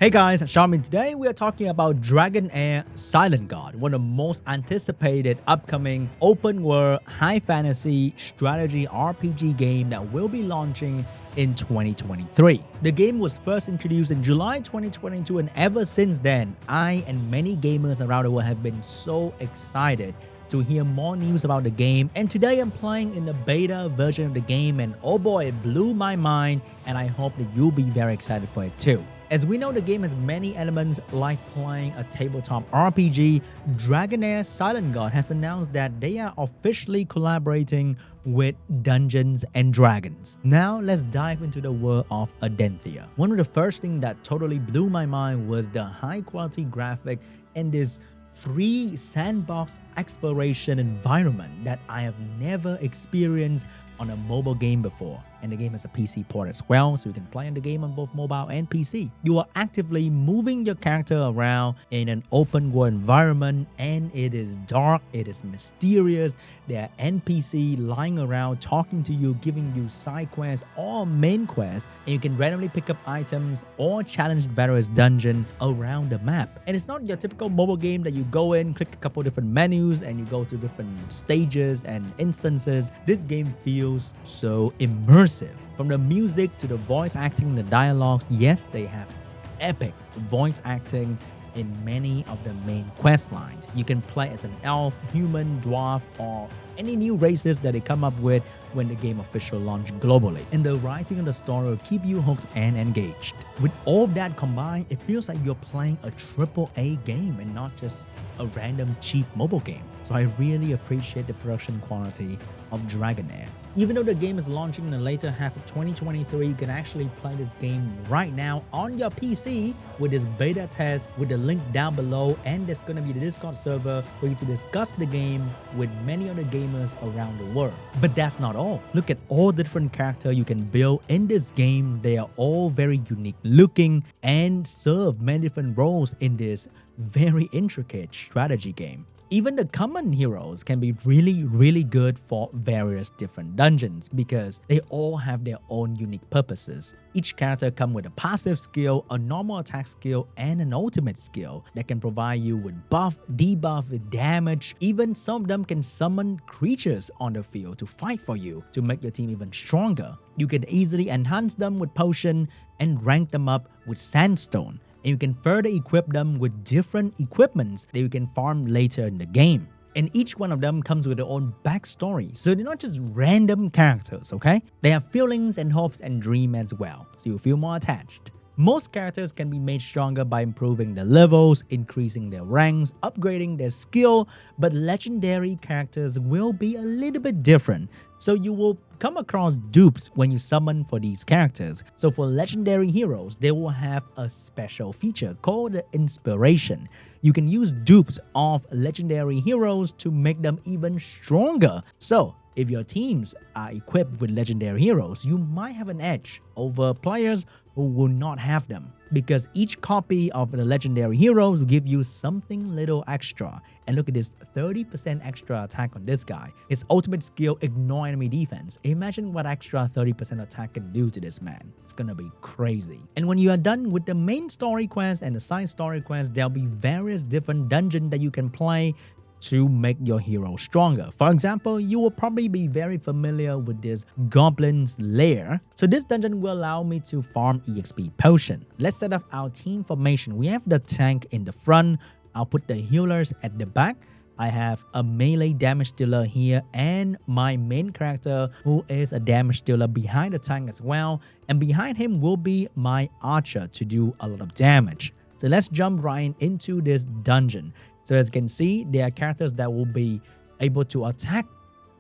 Hey guys, SeanB. Today we are talking about Dragonair Silent God, one of the most anticipated upcoming open world high fantasy strategy RPG game that will be launching in 2023. The game was first introduced in July 2022, and ever since then, I and many gamers around the world have been so excited to hear more news about the game. And today I'm playing in the beta version of the game, and oh boy, it blew my mind, and I hope that you'll be very excited for it too. As we know, the game has many elements like playing a tabletop RPG. Dragonair Silent God has announced that they are officially collaborating with Dungeons and Dragons. Now let's dive into the world of Adenthia. One of the first things that totally blew my mind was the high quality graphic and this free sandbox exploration environment that I have never experienced on a mobile game before. And the game has a PC port as well, so you can play the game on both mobile and PC. You are actively moving your character around in an open world environment, and it is dark, it is mysterious. There are NPC lying around talking to you, giving you side quests or main quests, and you can randomly pick up items or challenge various dungeons around the map. And it's not your typical mobile game that you go in, click a couple different menus, and you go to different stages and instances. This game feels so immersive. From the music to the voice acting, the dialogues, yes, they have epic voice acting in many of the main quest lines. You can play as an elf, human, dwarf, or any new races that they come up with when the game officially launched globally. And the writing of the story will keep you hooked and engaged. With all of that combined, it feels like you're playing a AAA game and not just a random cheap mobile game. So I really appreciate the production quality of Dragonair. Even though the game is launching in the later half of 2023, you can actually play this game right now on your PC with this beta test with the link down below, and there's going to be the Discord server for you to discuss the game with many other gamers around the world. But that's not all. Look at all the different characters you can build in this game. They are all very unique looking and serve many different roles in this very intricate strategy game. Even the common heroes can be really good for various different dungeons because they all have their own unique purposes. Each character comes with a passive skill, a normal attack skill, and an ultimate skill that can provide you with buff, debuff, damage. Even some of them can summon creatures on the field to fight for you to make your team even stronger. You can easily enhance them with potion and rank them up with sandstone. And you can further equip them with different equipments that you can farm later in the game. And each one of them comes with their own backstory, so they're not just random characters, okay? They have feelings and hopes and dreams as well, so you feel more attached. Most characters can be made stronger by improving their levels, increasing their ranks, upgrading their skill, but legendary characters will be a little bit different. So you will come across dupes when you summon for these characters. So for legendary heroes, they will have a special feature called the inspiration. You can use dupes of legendary heroes to make them even stronger. So if your teams are equipped with legendary heroes, you might have an edge over players who will not have them, because each copy of the legendary heroes will give you something little extra. And look at this 30% extra attack on this guy. His ultimate skill, ignore enemy defense. Imagine what extra 30% attack can do to this man. It's gonna be crazy. And when you are done with the main story quest and the side story quest, there'll be various different dungeons that you can play to make your hero stronger. For example, you will probably be very familiar with this Goblin's Lair. So this dungeon will allow me to farm EXP potion. Let's set up our team formation. We have the tank in the front. I'll put the healers at the back. I have a melee damage dealer here and my main character who is a damage dealer behind the tank as well. And behind him will be my archer to do a lot of damage. So let's jump right into this dungeon. So as you can see, there are characters that will be able to attack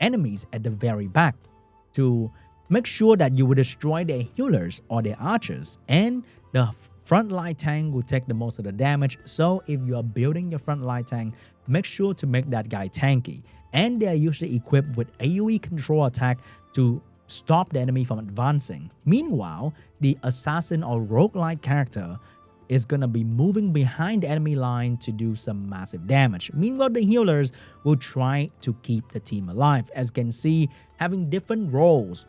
enemies at the very back to make sure that you will destroy their healers or their archers, and the front line tank will take the most of the damage. So if you are building your front line tank, make sure to make that guy tanky. And they are usually equipped with AoE control attack to stop the enemy from advancing. Meanwhile, the assassin or roguelike character is going to be moving behind the enemy line to do some massive damage. Meanwhile, the healers will try to keep the team alive. As you can see, having different roles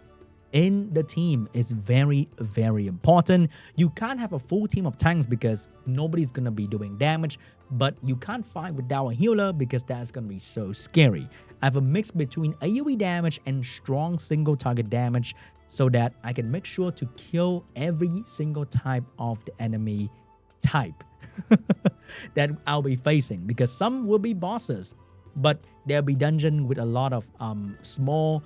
in the team is very, very important. You can't have a full team of tanks because nobody's gonna be doing damage, but you can't fight without a healer because that's gonna be so scary. I have a mix between AoE damage and strong single target damage so that I can make sure to kill every single type of the enemy type that I'll be facing, because some will be bosses, but there'll be dungeon with a lot of small.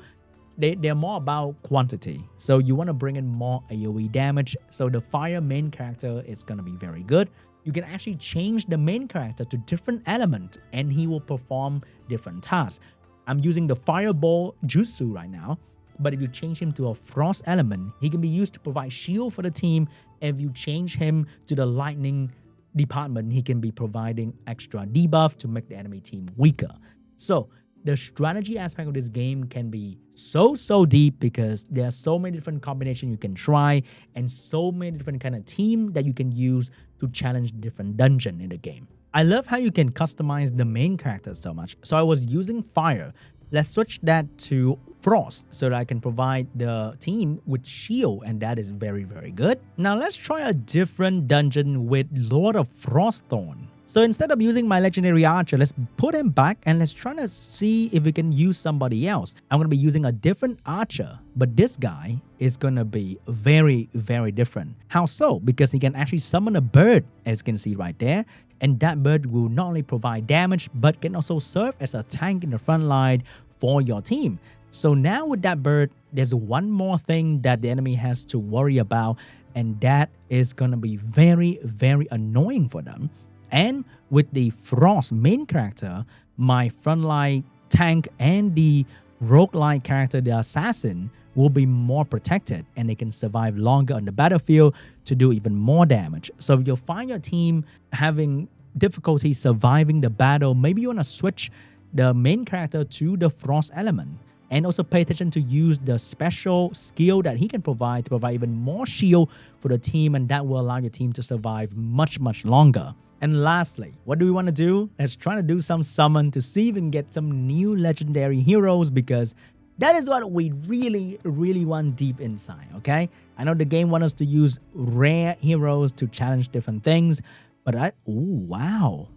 They're more about quantity, so you want to bring in more AoE damage. So the fire main character is going to be very good. You can actually change the main character to different element and he will perform different tasks. I'm using the fireball jutsu right now, but if you change him to a frost element, he can be used to provide shield for the team. If you change him to the lightning department, he can be providing extra debuff to make the enemy team weaker. So the strategy aspect of this game can be so deep because there are so many different combinations you can try and so many different kind of team that you can use to challenge different dungeon in the game. I love how you can customize the main character so much. So I was using fire. Let's switch that to frost so that I can provide the team with shield, and that is very, very good. Now let's try a different dungeon with Lord of Frostthorn. So instead of using my legendary archer, let's put him back and let's try to see if we can use somebody else. I'm going to be using a different archer, but this guy is going to be very, very different. How so? Because he can actually summon a bird, as you can see right there. And that bird will not only provide damage, but can also serve as a tank in the front line for your team. So now with that bird, there's one more thing that the enemy has to worry about, and that is going to be very, very annoying for them. And with the Frost main character, my frontline tank and the roguelike character, the assassin, will be more protected and they can survive longer on the battlefield to do even more damage. So if you'll find your team having difficulty surviving the battle, maybe you want to switch the main character to the Frost element. And also pay attention to use the special skill that he can provide to provide even more shield for the team, and that will allow your team to survive much longer. And lastly, what do we want to do? Let's try to do some summon to see if we can get some new legendary heroes, because that is what we really want deep inside, okay? I know the game wants us to use rare heroes to challenge different things, but ooh, wow.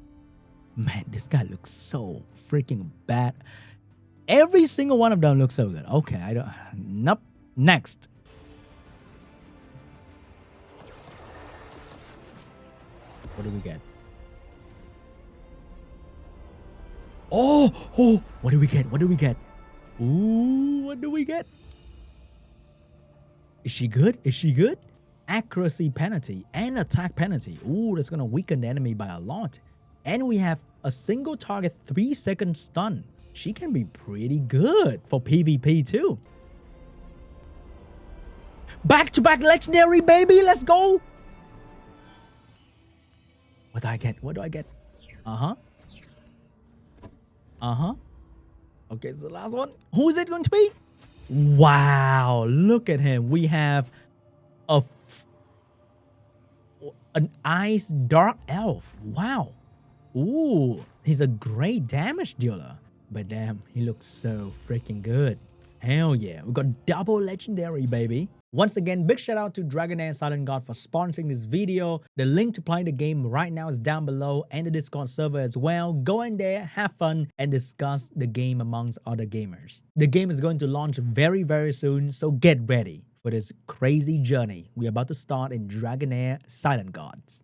Man, this guy looks so freaking bad. Every single one of them looks so good. Okay, nope. Next. What do we get? Oh, what do we get? What do we get? Ooh, what do we get? Is she good? Is she good? Accuracy penalty and attack penalty. Ooh, that's gonna weaken the enemy by a lot. And we have a single target 3-second stun. She can be pretty good for PvP too. Back-to-back legendary, baby. Let's go. What do I get? What do I get? Okay, so the last one. Who is it going to be? Wow, look at him. We have an ice dark elf. Wow. Ooh, he's a great damage dealer. But damn, he looks so freaking good. Hell yeah, we got double legendary, baby. Once again, big shout out to Dragonair Silent God for sponsoring this video. The link to play the game right now is down below, and the Discord server as well. Go in there, have fun, and discuss the game amongst other gamers. The game is going to launch very soon, so get ready for this crazy journey we're about to start in Dragonair Silent Gods.